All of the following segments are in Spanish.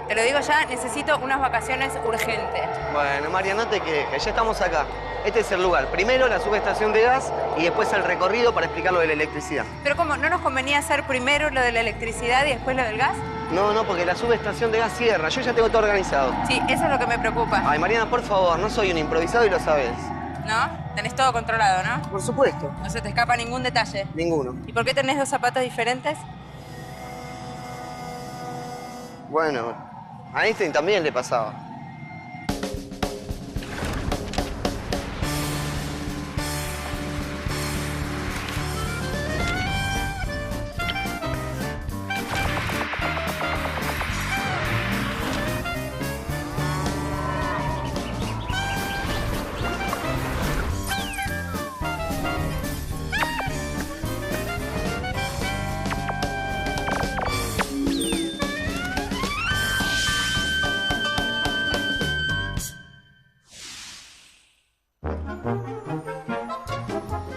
Te lo digo ya, necesito unas vacaciones urgentes. Bueno, María, no te quejes, ya estamos acá. Este es el lugar. Primero la subestación de gas y después el recorrido para explicar lo de la electricidad. Pero ¿cómo? ¿No nos convenía hacer primero lo de la electricidad y después lo del gas? No, porque la subestación de gas cierra. Yo ya tengo todo organizado. Sí, eso es lo que me preocupa. Ay, Mariana, por favor, no soy un improvisado y lo sabes. ¿No? Tenés todo controlado, ¿no? Por supuesto. No se te escapa ningún detalle. Ninguno. ¿Y por qué tenés dos zapatos diferentes? Bueno, a Einstein también le pasaba.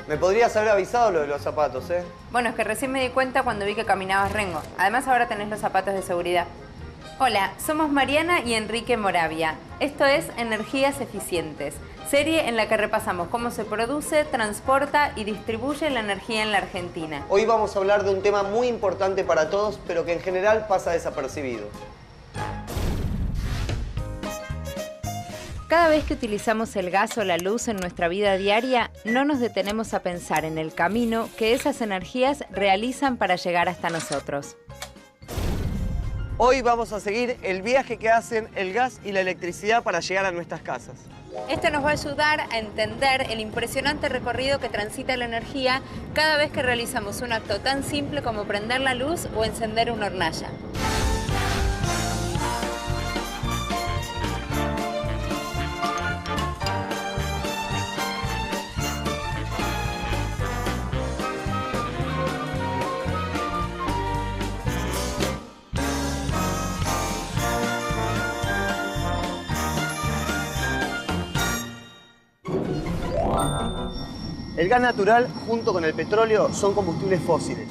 Me podrías haber avisado lo de los zapatos, ¿eh? Bueno, es que recién me di cuenta cuando vi que caminabas rengo. Además, ahora tenés los zapatos de seguridad. Hola, somos Mariana y Enrique Moravia. Esto es Energías Eficientes, serie en la que repasamos cómo se produce, transporta y distribuye la energía en la Argentina. Hoy vamos a hablar de un tema muy importante para todos, pero que en general pasa desapercibido. Cada vez que utilizamos el gas o la luz en nuestra vida diaria, no nos detenemos a pensar en el camino que esas energías realizan para llegar hasta nosotros. Hoy vamos a seguir el viaje que hacen el gas y la electricidad para llegar a nuestras casas. Esto nos va a ayudar a entender el impresionante recorrido que transita la energía cada vez que realizamos un acto tan simple como prender la luz o encender una hornalla. El gas natural, junto con el petróleo, son combustibles fósiles.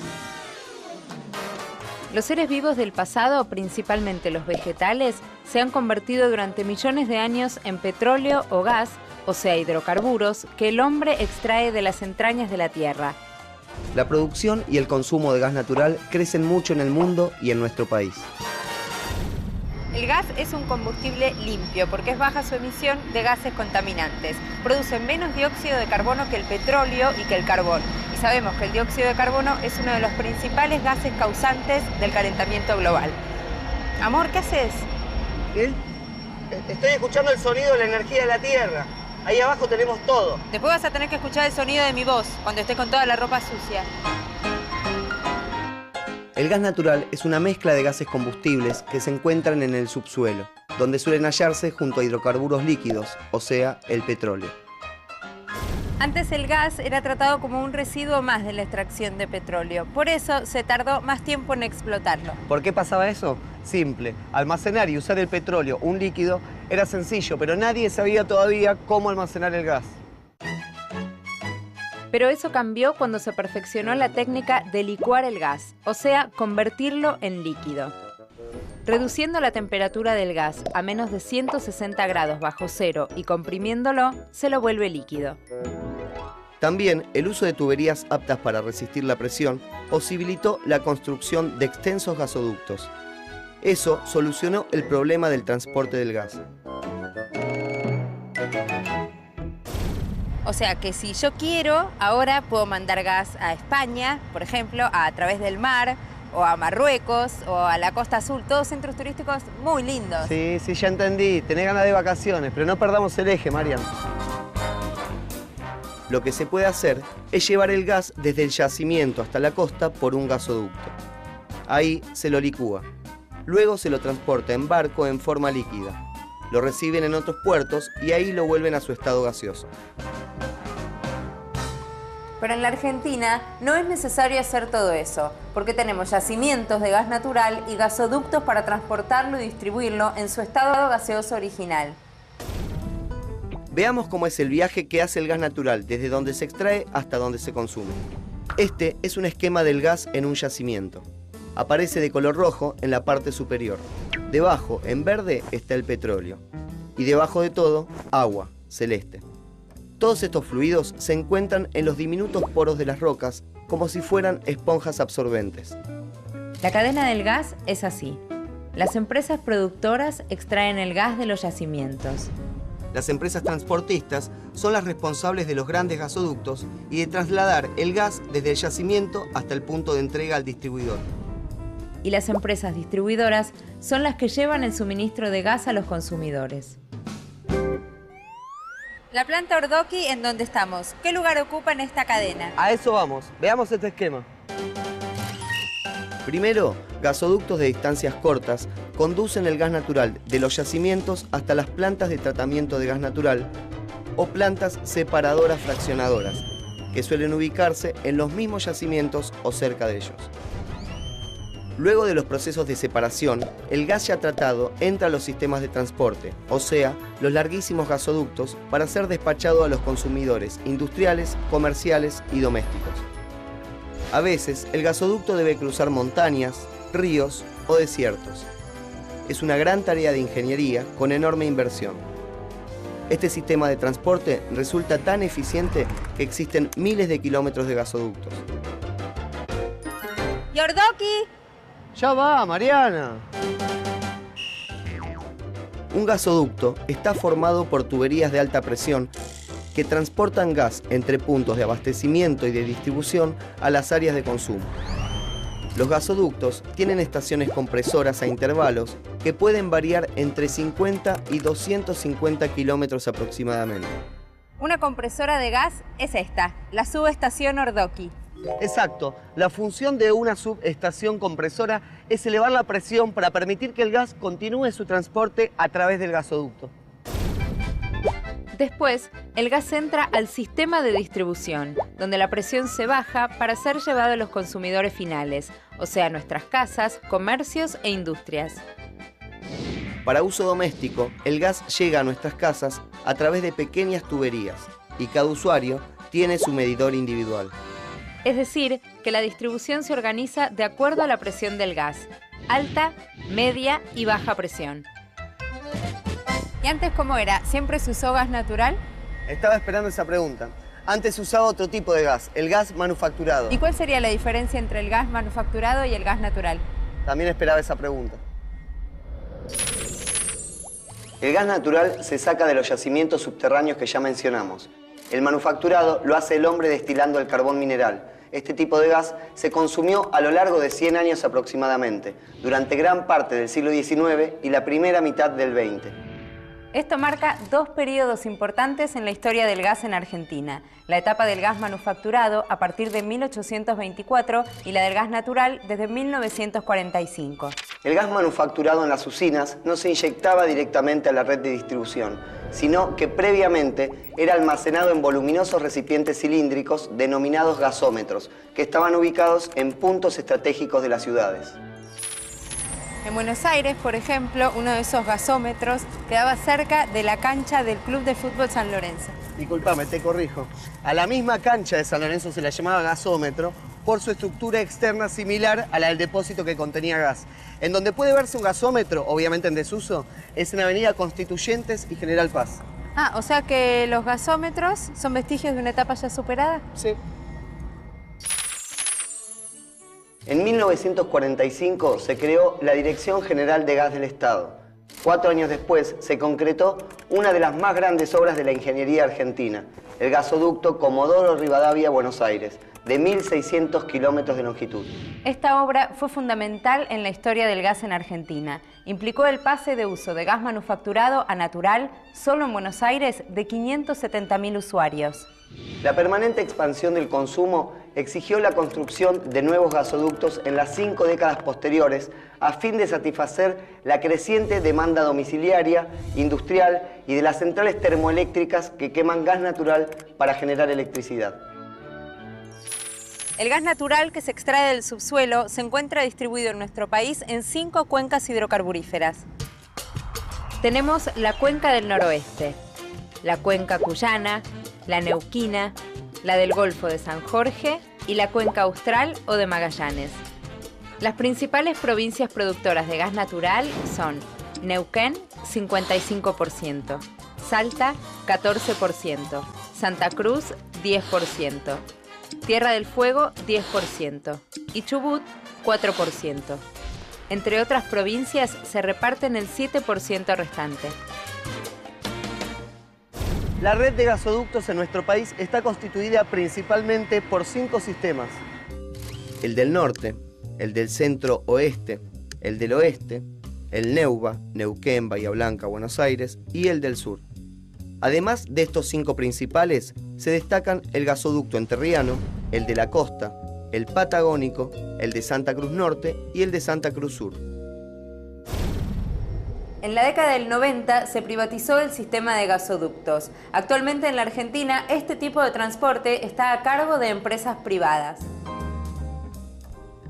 Los seres vivos del pasado, principalmente los vegetales, se han convertido durante millones de años en petróleo o gas, o sea, hidrocarburos, que el hombre extrae de las entrañas de la tierra. La producción y el consumo de gas natural crecen mucho en el mundo y en nuestro país. El gas es un combustible limpio porque es baja su emisión de gases contaminantes. Produce menos dióxido de carbono que el petróleo y que el carbón. Y sabemos que el dióxido de carbono es uno de los principales gases causantes del calentamiento global. Amor, ¿qué haces? ¿Qué? Estoy escuchando el sonido de la energía de la Tierra. Ahí abajo tenemos todo. Después vas a tener que escuchar el sonido de mi voz cuando estés con toda la ropa sucia. El gas natural es una mezcla de gases combustibles que se encuentran en el subsuelo, donde suelen hallarse junto a hidrocarburos líquidos, o sea, el petróleo. Antes el gas era tratado como un residuo más de la extracción de petróleo. Por eso se tardó más tiempo en explotarlo. ¿Por qué pasaba eso? Simple. Almacenar y usar el petróleo, un líquido, era sencillo, pero nadie sabía todavía cómo almacenar el gas. Pero eso cambió cuando se perfeccionó la técnica de licuar el gas, o sea, convertirlo en líquido. Reduciendo la temperatura del gas a menos de 160 grados bajo cero y comprimiéndolo, se lo vuelve líquido. También el uso de tuberías aptas para resistir la presión posibilitó la construcción de extensos gasoductos. Eso solucionó el problema del transporte del gas. O sea que si yo quiero, ahora puedo mandar gas a España, por ejemplo, a través del mar, o a Marruecos, o a la Costa Azul, todos centros turísticos muy lindos. Sí, ya entendí. Tenés ganas de vacaciones, pero no perdamos el eje, Marian. Lo que se puede hacer es llevar el gas desde el yacimiento hasta la costa por un gasoducto. Ahí se lo licúa. Luego se lo transporta en barco en forma líquida. Lo reciben en otros puertos y ahí lo vuelven a su estado gaseoso. Pero en la Argentina no es necesario hacer todo eso, porque tenemos yacimientos de gas natural y gasoductos para transportarlo y distribuirlo en su estado gaseoso original. Veamos cómo es el viaje que hace el gas natural, desde donde se extrae hasta donde se consume. Este es un esquema del gas en un yacimiento. Aparece de color rojo en la parte superior. Debajo, en verde, está el petróleo. Y debajo de todo, agua, celeste. Todos estos fluidos se encuentran en los diminutos poros de las rocas, como si fueran esponjas absorbentes. La cadena del gas es así. Las empresas productoras extraen el gas de los yacimientos. Las empresas transportistas son las responsables de los grandes gasoductos y de trasladar el gas desde el yacimiento hasta el punto de entrega al distribuidor. Y las empresas distribuidoras son las que llevan el suministro de gas a los consumidores. La planta Ordoqui, en donde estamos, ¿qué lugar ocupa en esta cadena? A eso vamos. Veamos este esquema. Primero, gasoductos de distancias cortas conducen el gas natural de los yacimientos hasta las plantas de tratamiento de gas natural o plantas separadoras fraccionadoras, que suelen ubicarse en los mismos yacimientos o cerca de ellos. Luego de los procesos de separación, el gas ya tratado entra a los sistemas de transporte, o sea, los larguísimos gasoductos, para ser despachado a los consumidores industriales, comerciales y domésticos. A veces, el gasoducto debe cruzar montañas, ríos o desiertos. Es una gran tarea de ingeniería con enorme inversión. Este sistema de transporte resulta tan eficiente que existen miles de kilómetros de gasoductos. ¿Y Ordoqui? ¡Ya va, Mariana! Un gasoducto está formado por tuberías de alta presión que transportan gas entre puntos de abastecimiento y de distribución a las áreas de consumo. Los gasoductos tienen estaciones compresoras a intervalos que pueden variar entre 50 y 250 kilómetros aproximadamente. Una compresora de gas es esta, la subestación Ordoqui. Exacto. La función de una subestación compresora es elevar la presión para permitir que el gas continúe su transporte a través del gasoducto. Después, el gas entra al sistema de distribución, donde la presión se baja para ser llevado a los consumidores finales, o sea, nuestras casas, comercios e industrias. Para uso doméstico, el gas llega a nuestras casas a través de pequeñas tuberías y cada usuario tiene su medidor individual. Es decir, que la distribución se organiza de acuerdo a la presión del gas, alta, media y baja presión. ¿Y antes cómo era? ¿Siempre se usó gas natural? Estaba esperando esa pregunta. Antes se usaba otro tipo de gas, el gas manufacturado. ¿Y cuál sería la diferencia entre el gas manufacturado y el gas natural? También esperaba esa pregunta. El gas natural se saca de los yacimientos subterráneos que ya mencionamos. El manufacturado lo hace el hombre destilando el carbón mineral. Este tipo de gas se consumió a lo largo de 100 años aproximadamente, durante gran parte del siglo XIX y la primera mitad del XX. Esto marca dos periodos importantes en la historia del gas en Argentina. La etapa del gas manufacturado a partir de 1824 y la del gas natural desde 1945. El gas manufacturado en las usinas no se inyectaba directamente a la red de distribución, sino que previamente era almacenado en voluminosos recipientes cilíndricos denominados gasómetros, que estaban ubicados en puntos estratégicos de las ciudades. En Buenos Aires, por ejemplo, uno de esos gasómetros quedaba cerca de la cancha del Club de Fútbol San Lorenzo. Disculpame, te corrijo. A la misma cancha de San Lorenzo se la llamaba gasómetro por su estructura externa similar a la del depósito que contenía gas. En donde puede verse un gasómetro, obviamente en desuso, es en Avenida Constituyentes y General Paz. Ah, o sea que los gasómetros son vestigios de una etapa ya superada. Sí. En 1945 se creó la Dirección General de Gas del Estado. 4 años después se concretó una de las más grandes obras de la ingeniería argentina, el gasoducto Comodoro Rivadavia-Buenos Aires, de 1.600 kilómetros de longitud. Esta obra fue fundamental en la historia del gas en Argentina. Implicó el pase de uso de gas manufacturado a natural, solo en Buenos Aires, de 570.000 usuarios. La permanente expansión del consumo exigió la construcción de nuevos gasoductos en las 5 décadas posteriores a fin de satisfacer la creciente demanda domiciliaria, industrial y de las centrales termoeléctricas que queman gas natural para generar electricidad. El gas natural que se extrae del subsuelo se encuentra distribuido en nuestro país en 5 cuencas hidrocarburíferas. Tenemos la cuenca del noroeste, la cuenca cuyana, la neuquina, la del Golfo de San Jorge y la cuenca austral o de Magallanes. Las principales provincias productoras de gas natural son Neuquén, 55%, Salta, 14%, Santa Cruz, 10%, Tierra del Fuego, 10% y Chubut, 4%. Entre otras provincias se reparten el 7% restante. La red de gasoductos en nuestro país está constituida principalmente por 5 sistemas. El del norte, el del centro-oeste, el del oeste, el NEUBA, Neuquén, Bahía Blanca, Buenos Aires, y el del sur. Además de estos 5 principales, se destacan el gasoducto entrerriano, el de la costa, el patagónico, el de Santa Cruz Norte y el de Santa Cruz Sur. En la década del 90 se privatizó el sistema de gasoductos. Actualmente en la Argentina este tipo de transporte está a cargo de empresas privadas.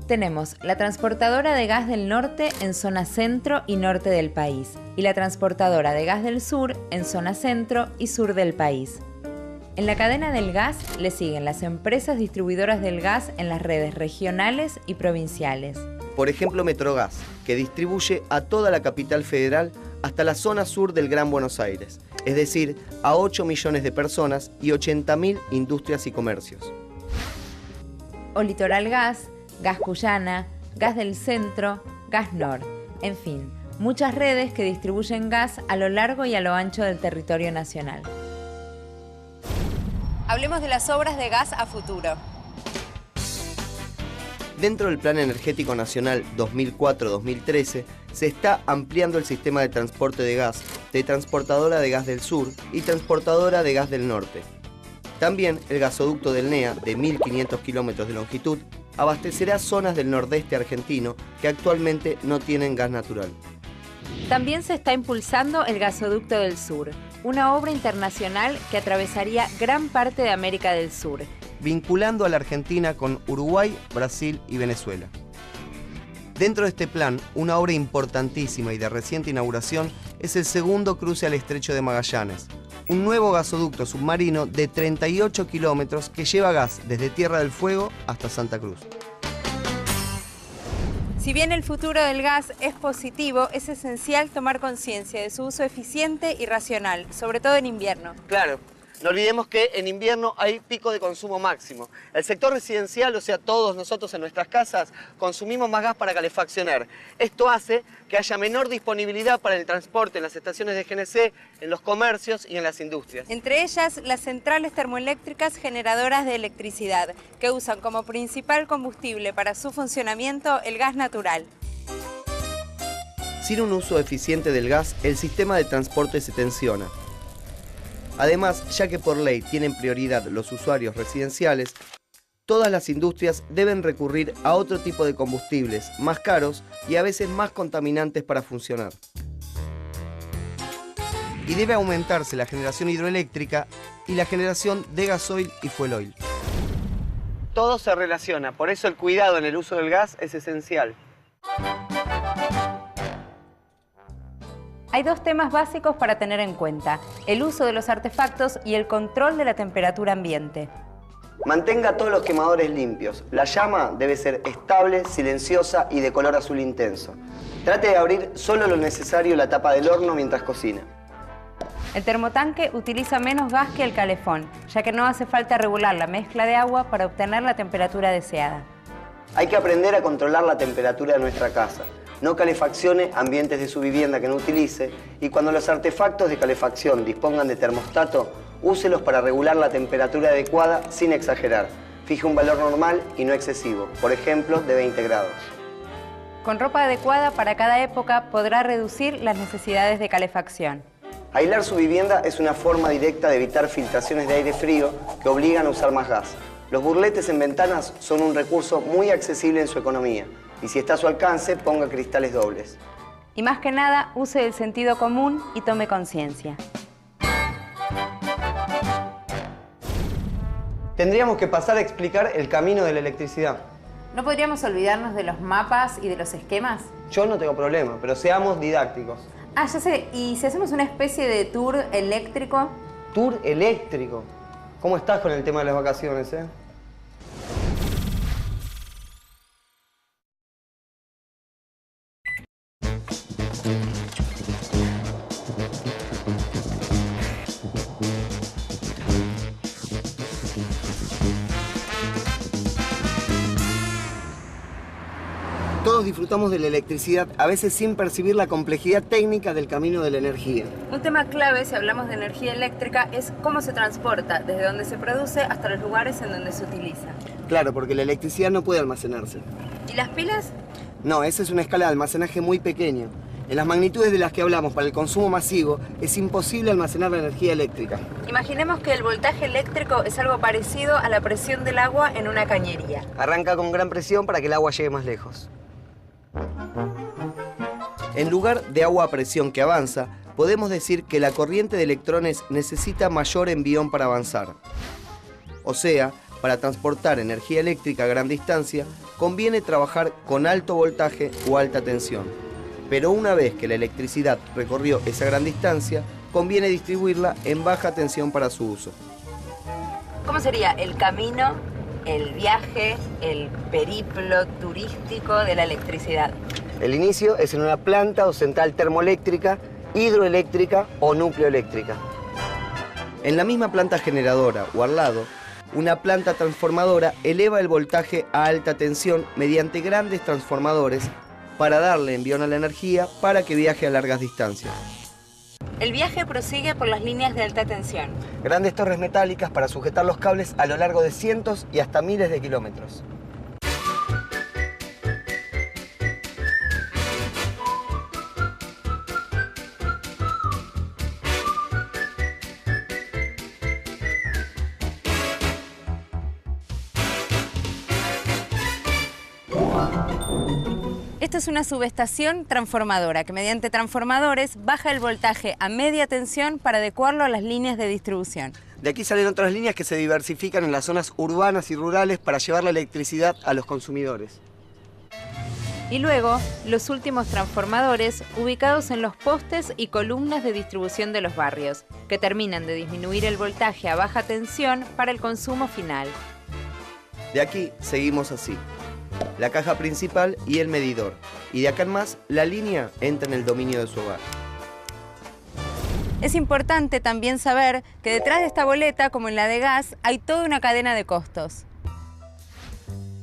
Tenemos la transportadora de gas del norte en zona centro y norte del país y la transportadora de gas del sur en zona centro y sur del país. En la cadena del gas le siguen las empresas distribuidoras del gas en las redes regionales y provinciales. Por ejemplo, Metrogas, que distribuye a toda la capital federal hasta la zona sur del Gran Buenos Aires, es decir, a 8 millones de personas y 80.000 industrias y comercios. O Litoral Gas, Gas Cuyana, Gas del Centro, Gas Nor, en fin, muchas redes que distribuyen gas a lo largo y a lo ancho del territorio nacional. Hablemos de las obras de gas a futuro. Dentro del Plan Energético Nacional 2004-2013 se está ampliando el sistema de transporte de gas de Transportadora de Gas del Sur y Transportadora de Gas del Norte. También el gasoducto del NEA, de 1.500 kilómetros de longitud, abastecerá zonas del nordeste argentino que actualmente no tienen gas natural. También se está impulsando el gasoducto del Sur, una obra internacional que atravesaría gran parte de América del Sur, vinculando a la Argentina con Uruguay, Brasil y Venezuela. Dentro de este plan, una obra importantísima y de reciente inauguración es el segundo cruce al Estrecho de Magallanes, un nuevo gasoducto submarino de 38 kilómetros que lleva gas desde Tierra del Fuego hasta Santa Cruz. Si bien el futuro del gas es positivo, es esencial tomar conciencia de su uso eficiente y racional, sobre todo en invierno. Claro. No olvidemos que en invierno hay pico de consumo máximo. El sector residencial, o sea, todos nosotros en nuestras casas, consumimos más gas para calefaccionar. Esto hace que haya menor disponibilidad para el transporte en las estaciones de GNC, en los comercios y en las industrias. Entre ellas, las centrales termoeléctricas generadoras de electricidad, que usan como principal combustible para su funcionamiento el gas natural. Sin un uso eficiente del gas, el sistema de transporte se tensiona. Además, ya que por ley tienen prioridad los usuarios residenciales, todas las industrias deben recurrir a otro tipo de combustibles más caros y a veces más contaminantes para funcionar. Y debe aumentarse la generación hidroeléctrica y la generación de gasoil y fuel oil. Todo se relaciona, por eso el cuidado en el uso del gas es esencial. Hay 2 temas básicos para tener en cuenta: el uso de los artefactos y el control de la temperatura ambiente. Mantenga todos los quemadores limpios. La llama debe ser estable, silenciosa y de color azul intenso. Trate de abrir solo lo necesario la tapa del horno mientras cocina. El termotanque utiliza menos gas que el calefón, ya que no hace falta regular la mezcla de agua para obtener la temperatura deseada. Hay que aprender a controlar la temperatura de nuestra casa. No calefaccione ambientes de su vivienda que no utilice y cuando los artefactos de calefacción dispongan de termostato, úselos para regular la temperatura adecuada sin exagerar. Fije un valor normal y no excesivo, por ejemplo, de 20 grados. Con ropa adecuada para cada época podrá reducir las necesidades de calefacción. Aislar su vivienda es una forma directa de evitar filtraciones de aire frío que obligan a usar más gas. Los burletes en ventanas son un recurso muy accesible en su economía. Y si está a su alcance, ponga cristales dobles. Y más que nada, use el sentido común y tome conciencia. Tendríamos que pasar a explicar el camino de la electricidad. ¿No podríamos olvidarnos de los mapas y de los esquemas? Yo no tengo problema, pero seamos didácticos. Ah, ya sé. ¿Y si hacemos una especie de tour eléctrico? ¿Tour eléctrico? ¿Cómo estás con el tema de las vacaciones, todos disfrutamos de la electricidad, a veces sin percibir la complejidad técnica del camino de la energía. Un tema clave si hablamos de energía eléctrica es cómo se transporta desde donde se produce hasta los lugares en donde se utiliza. Claro, porque la electricidad no puede almacenarse. ¿Y las pilas? No, esa es una escala de almacenaje muy pequeña. En las magnitudes de las que hablamos para el consumo masivo, es imposible almacenar la energía eléctrica. Imaginemos que el voltaje eléctrico es algo parecido a la presión del agua en una cañería. Arranca con gran presión para que el agua llegue más lejos. En lugar de agua a presión que avanza, podemos decir que la corriente de electrones necesita mayor envión para avanzar. O sea, para transportar energía eléctrica a gran distancia, conviene trabajar con alto voltaje o alta tensión. Pero una vez que la electricidad recorrió esa gran distancia, conviene distribuirla en baja tensión para su uso. ¿Cómo sería el camino, el viaje, el periplo turístico de la electricidad? El inicio es en una planta o central termoeléctrica, hidroeléctrica o núcleo eléctrica. En la misma planta generadora o al lado, una planta transformadora eleva el voltaje a alta tensión mediante grandes transformadores para darle envión a la energía para que viaje a largas distancias. El viaje prosigue por las líneas de alta tensión. Grandes torres metálicas para sujetar los cables a lo largo de cientos y hasta miles de kilómetros. Esta es una subestación transformadora que mediante transformadores baja el voltaje a media tensión para adecuarlo a las líneas de distribución. De aquí salen otras líneas que se diversifican en las zonas urbanas y rurales para llevar la electricidad a los consumidores. Y luego, los últimos transformadores ubicados en los postes y columnas de distribución de los barrios, que terminan de disminuir el voltaje a baja tensión para el consumo final. De aquí seguimos así. La caja principal y el medidor. Y de acá en más, la línea entra en el dominio de su hogar. Es importante también saber que detrás de esta boleta, como en la de gas, hay toda una cadena de costos.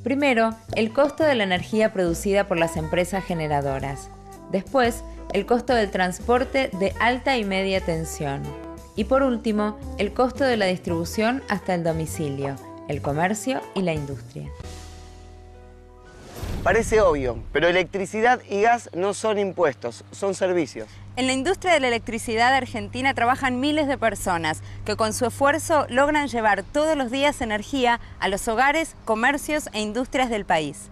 Primero, el costo de la energía producida por las empresas generadoras. Después, el costo del transporte de alta y media tensión. Y por último, el costo de la distribución hasta el domicilio, el comercio y la industria. Parece obvio, pero electricidad y gas no son impuestos, son servicios. En la industria de la electricidad argentina trabajan miles de personas que con su esfuerzo logran llevar todos los días energía a los hogares, comercios e industrias del país.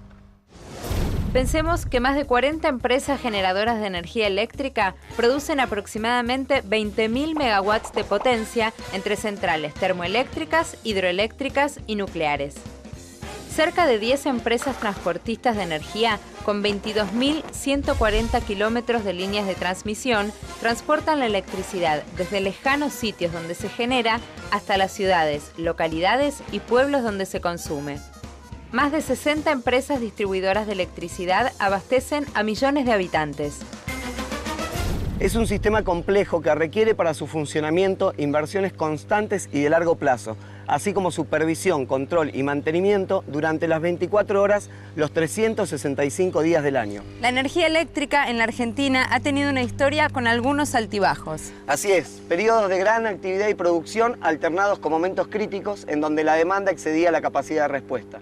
Pensemos que más de 40 empresas generadoras de energía eléctrica producen aproximadamente 20.000 megawatts de potencia entre centrales termoeléctricas, hidroeléctricas y nucleares. Cerca de 10 empresas transportistas de energía con 22.140 kilómetros de líneas de transmisión transportan la electricidad desde lejanos sitios donde se genera hasta las ciudades, localidades y pueblos donde se consume. Más de 60 empresas distribuidoras de electricidad abastecen a millones de habitantes. Es un sistema complejo que requiere para su funcionamiento inversiones constantes y de largo plazo, así como supervisión, control y mantenimiento durante las 24 horas, los 365 días del año. La energía eléctrica en la Argentina ha tenido una historia con algunos altibajos. Así es, periodos de gran actividad y producción alternados con momentos críticos en donde la demanda excedía la capacidad de respuesta.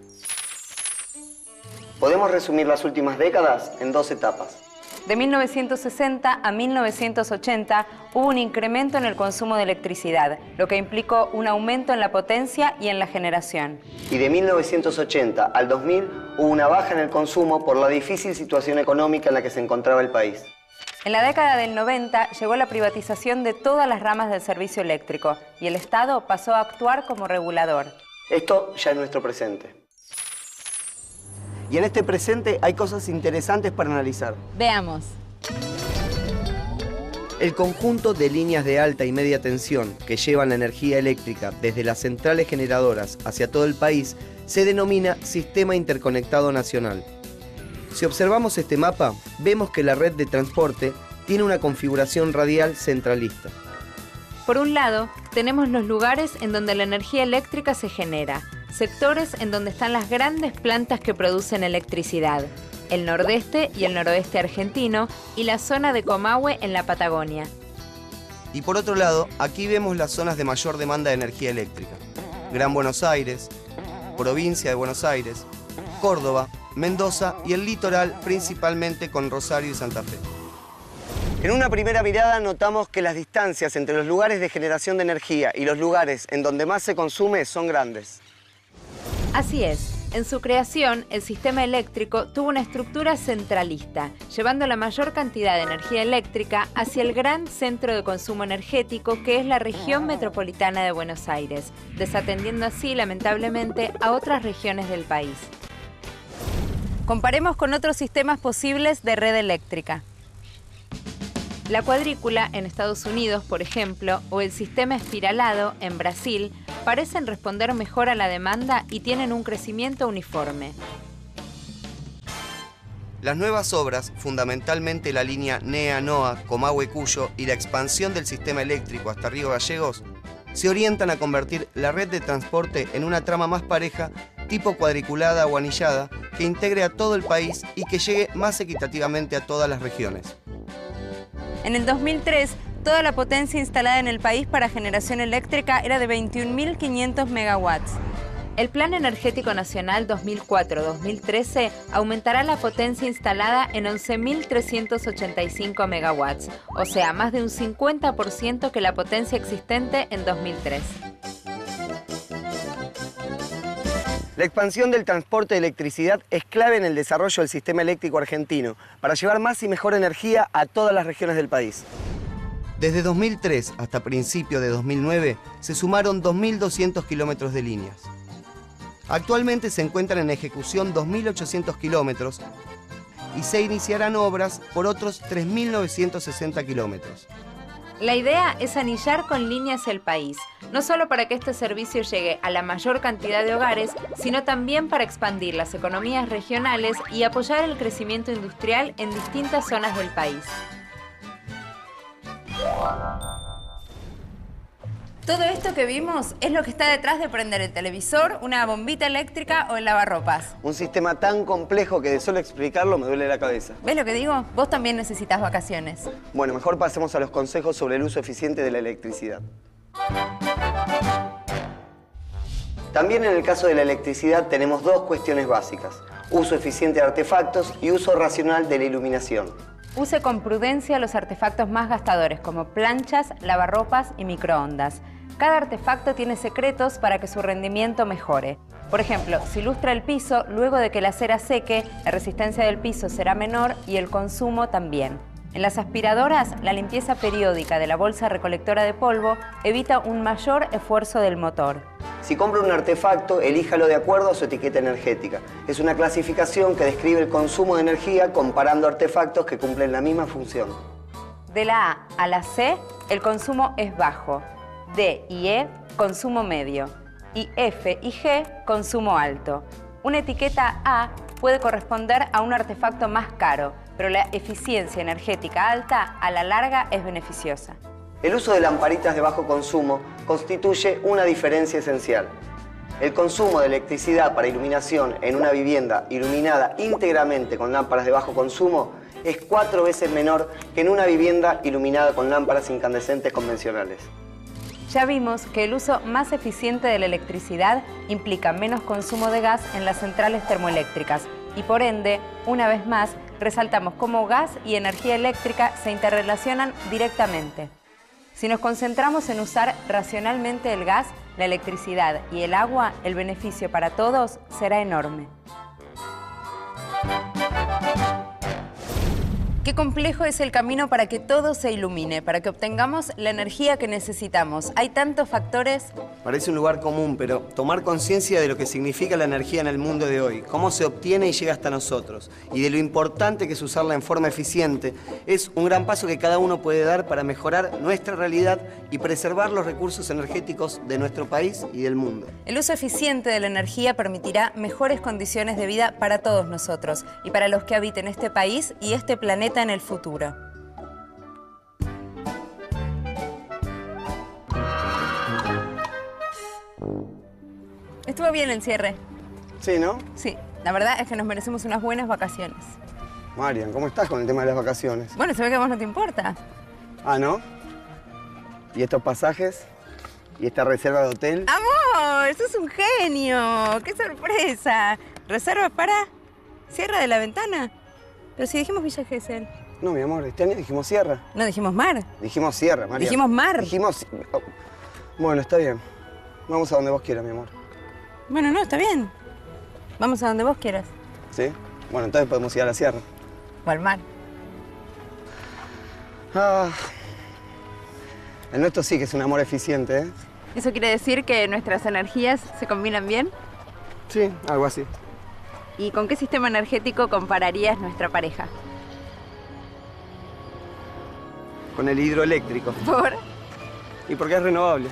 Podemos resumir las últimas décadas en 2 etapas. De 1960 a 1980 hubo un incremento en el consumo de electricidad, lo que implicó un aumento en la potencia y en la generación. Y de 1980 al 2000 hubo una baja en el consumo por la difícil situación económica en la que se encontraba el país. En la década del 90 llegó la privatización de todas las ramas del servicio eléctrico y el Estado pasó a actuar como regulador. Esto ya es nuestro presente. Y en este presente hay cosas interesantes para analizar. Veamos. El conjunto de líneas de alta y media tensión que llevan la energía eléctrica desde las centrales generadoras hacia todo el país se denomina Sistema Interconectado Nacional. Si observamos este mapa, vemos que la red de transporte tiene una configuración radial centralista. Por un lado, tenemos los lugares en donde la energía eléctrica se genera, sectores en donde están las grandes plantas que producen electricidad. el nordeste y el noroeste argentino y la zona de Comahue en la Patagonia. Y por otro lado, aquí vemos las zonas de mayor demanda de energía eléctrica. Gran Buenos Aires, provincia de Buenos Aires, Córdoba, Mendoza y el litoral, principalmente con Rosario y Santa Fe. En una primera mirada notamos que las distancias entre los lugares de generación de energía y los lugares en donde más se consume son grandes. Así es. En su creación, el sistema eléctrico tuvo una estructura centralista, llevando la mayor cantidad de energía eléctrica hacia el gran centro de consumo energético que es la región metropolitana de Buenos Aires, desatendiendo así, lamentablemente, a otras regiones del país. Comparemos con otros sistemas posibles de red eléctrica. La cuadrícula en Estados Unidos, por ejemplo, o el sistema espiralado en Brasil, parecen responder mejor a la demanda y tienen un crecimiento uniforme. Las nuevas obras, fundamentalmente la línea NEA-NOA, Comahue-Cuyo y la expansión del sistema eléctrico hasta Río Gallegos, se orientan a convertir la red de transporte en una trama más pareja, tipo cuadriculada o anillada, que integre a todo el país y que llegue más equitativamente a todas las regiones. En el 2003, toda la potencia instalada en el país para generación eléctrica era de 21.500 megawatts. El Plan Energético Nacional 2004-2013 aumentará la potencia instalada en 11.385 megawatts, o sea, más de un 50% que la potencia existente en 2003. La expansión del transporte de electricidad es clave en el desarrollo del sistema eléctrico argentino para llevar más y mejor energía a todas las regiones del país. Desde 2003 hasta principios de 2009 se sumaron 2.200 kilómetros de líneas. Actualmente se encuentran en ejecución 2.800 kilómetros y se iniciarán obras por otros 3.960 kilómetros. La idea es anillar con líneas el país, no solo para que este servicio llegue a la mayor cantidad de hogares, sino también para expandir las economías regionales y apoyar el crecimiento industrial en distintas zonas del país. Todo esto que vimos es lo que está detrás de prender el televisor, una bombita eléctrica o el lavarropas. Un sistema tan complejo que de solo explicarlo me duele la cabeza. ¿Ves lo que digo? Vos también necesitas vacaciones. Bueno, mejor pasemos a los consejos sobre el uso eficiente de la electricidad. También en el caso de la electricidad tenemos dos cuestiones básicas: uso eficiente de artefactos y uso racional de la iluminación. Use con prudencia los artefactos más gastadores como planchas, lavarropas y microondas. Cada artefacto tiene secretos para que su rendimiento mejore. Por ejemplo, si lustra el piso, luego de que la cera seque, la resistencia del piso será menor y el consumo también. En las aspiradoras, la limpieza periódica de la bolsa recolectora de polvo evita un mayor esfuerzo del motor. Si compra un artefacto, elíjalo de acuerdo a su etiqueta energética. Es una clasificación que describe el consumo de energía comparando artefactos que cumplen la misma función. De la A a la C, el consumo es bajo. D y E, consumo medio. Y F y G, consumo alto. Una etiqueta A puede corresponder a un artefacto más caro, pero la eficiencia energética alta a la larga es beneficiosa. El uso de lamparitas de bajo consumo constituye una diferencia esencial. El consumo de electricidad para iluminación en una vivienda iluminada íntegramente con lámparas de bajo consumo es 4 veces menor que en una vivienda iluminada con lámparas incandescentes convencionales. Ya vimos que el uso más eficiente de la electricidad implica menos consumo de gas en las centrales termoeléctricas y por ende, una vez más, resaltamos cómo gas y energía eléctrica se interrelacionan directamente. Si nos concentramos en usar racionalmente el gas, la electricidad y el agua, el beneficio para todos será enorme. Qué complejo es el camino para que todo se ilumine, para que obtengamos la energía que necesitamos. Hay tantos factores. Parece un lugar común, pero tomar conciencia de lo que significa la energía en el mundo de hoy, cómo se obtiene y llega hasta nosotros, y de lo importante que es usarla en forma eficiente, es un gran paso que cada uno puede dar para mejorar nuestra realidad y preservar los recursos energéticos de nuestro país y del mundo. El uso eficiente de la energía permitirá mejores condiciones de vida para todos nosotros y para los que habiten este país y este planeta en el futuro. Estuvo bien el cierre. Sí, ¿no? Sí. La verdad es que nos merecemos unas buenas vacaciones. Marian, ¿cómo estás con el tema de las vacaciones? Bueno, se ve que a vos no te importa. Ah, ¿no? ¿Y estos pasajes? ¿Y esta reserva de hotel? ¡Amor! ¡Sos un genio! ¡Qué sorpresa! ¿Reserva para Sierra de la Ventana? Pero si dijimos Villa Gesell. No, mi amor, este año dijimos sierra. No, dijimos mar. Dijimos sierra, Marian. Dijimos mar. Dijimos... oh. Bueno, está bien. Vamos a donde vos quieras, mi amor. Bueno, no, está bien. Vamos a donde vos quieras. ¿Sí? Bueno, entonces podemos ir a la sierra. O al mar. Ah, el nuestro sí que es un amor eficiente, ¿eh? ¿Eso quiere decir que nuestras energías se combinan bien? Sí, algo así. ¿Y con qué sistema energético compararías nuestra pareja? Con el hidroeléctrico. ¿Por? Y porque es renovable.